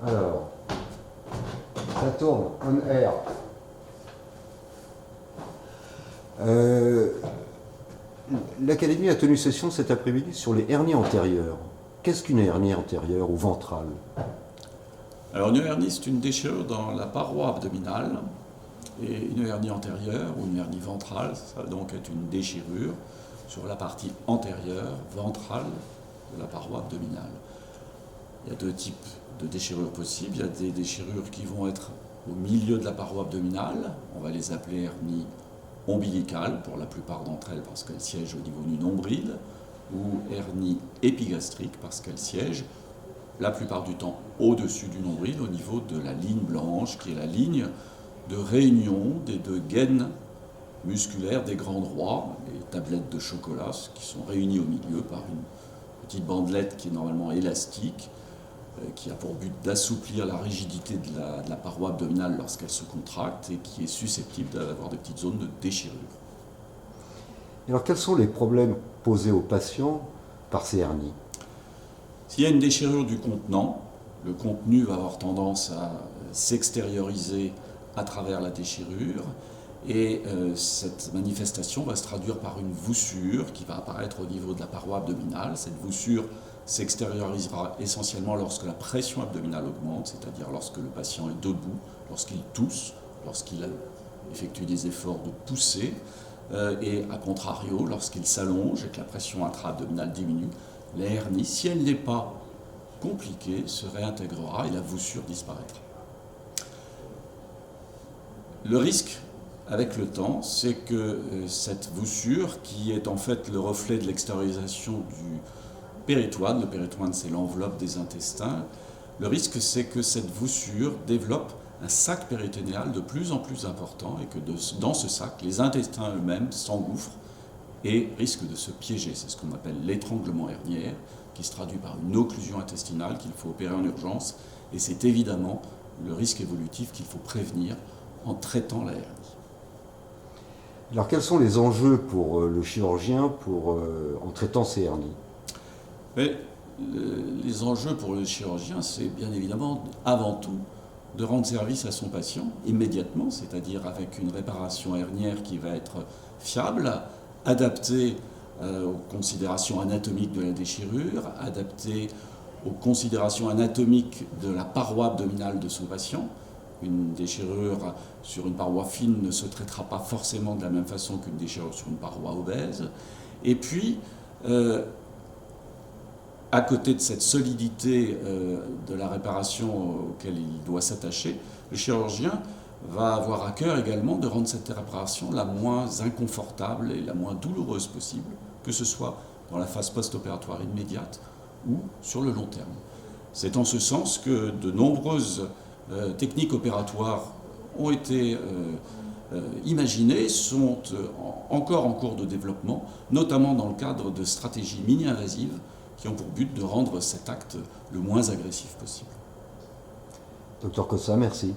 Alors, ça tourne, on air. L'Académie a tenu session cet après-midi sur les hernies antérieures. Qu'est-ce qu'une hernie antérieure ou ventrale? Alors une hernie, c'est une déchirure dans la paroi abdominale. Et une hernie antérieure ou une hernie ventrale, ça va donc être une déchirure sur la partie antérieure, ventrale de la paroi abdominale. Il y a deux types de déchirures possibles. Il y a des déchirures qui vont être au milieu de la paroi abdominale. On va les appeler hernies ombilicales pour la plupart d'entre elles parce qu'elles siègent au niveau du nombril, ou hernies épigastriques parce qu'elles siègent la plupart du temps au-dessus du nombril, au niveau de la ligne blanche, qui est la ligne de réunion des deux gaines musculaires des grands droits, les tablettes de chocolat, qui sont réunies au milieu par une petite bandelette qui est normalement élastique, qui a pour but d'assouplir la rigidité de la paroi abdominale lorsqu'elle se contracte et qui est susceptible d'avoir des petites zones de déchirure. Alors, quels sont les problèmes posés aux patients par ces hernies? S'il y a une déchirure du contenant, le contenu va avoir tendance à s'extérioriser à travers la déchirure et cette manifestation va se traduire par une voussure qui va apparaître au niveau de la paroi abdominale. Cette voussure s'extériorisera essentiellement lorsque la pression abdominale augmente, c'est-à-dire lorsque le patient est debout, lorsqu'il tousse, lorsqu'il effectue des efforts de poussée, et à contrario, lorsqu'il s'allonge et que la pression intra-abdominale diminue, la hernie, si elle n'est pas compliquée, se réintégrera et la voussure disparaîtra. Le risque avec le temps, c'est que cette voussure, qui est en fait le reflet de l'extériorisation du péritoine, le péritoine c'est l'enveloppe des intestins, le risque c'est que cette voussure développe un sac péritonéal de plus en plus important et que dans ce sac, les intestins eux-mêmes s'engouffrent et risquent de se piéger. C'est ce qu'on appelle l'étranglement herniaire, qui se traduit par une occlusion intestinale qu'il faut opérer en urgence, et c'est évidemment le risque évolutif qu'il faut prévenir en traitant la hernie. Alors, quels sont les enjeux pour le chirurgien en traitant ces hernies? Mais les enjeux pour le chirurgien, c'est bien évidemment avant tout de rendre service à son patient immédiatement, c'est-à-dire avec une réparation herniaire qui va être fiable, adaptée aux considérations anatomiques de la déchirure, adaptée aux considérations anatomiques de la paroi abdominale de son patient. Une déchirure sur une paroi fine ne se traitera pas forcément de la même façon qu'une déchirure sur une paroi obèse. Et puis, à côté de cette solidité de la réparation auquel il doit s'attacher, le chirurgien va avoir à cœur également de rendre cette réparation la moins inconfortable et la moins douloureuse possible, que ce soit dans la phase post-opératoire immédiate ou sur le long terme. C'est en ce sens que de nombreuses techniques opératoires ont été imaginées, sont encore en cours de développement, notamment dans le cadre de stratégies mini-invasives qui ont pour but de rendre cet acte le moins agressif possible. Docteur Cossa, merci.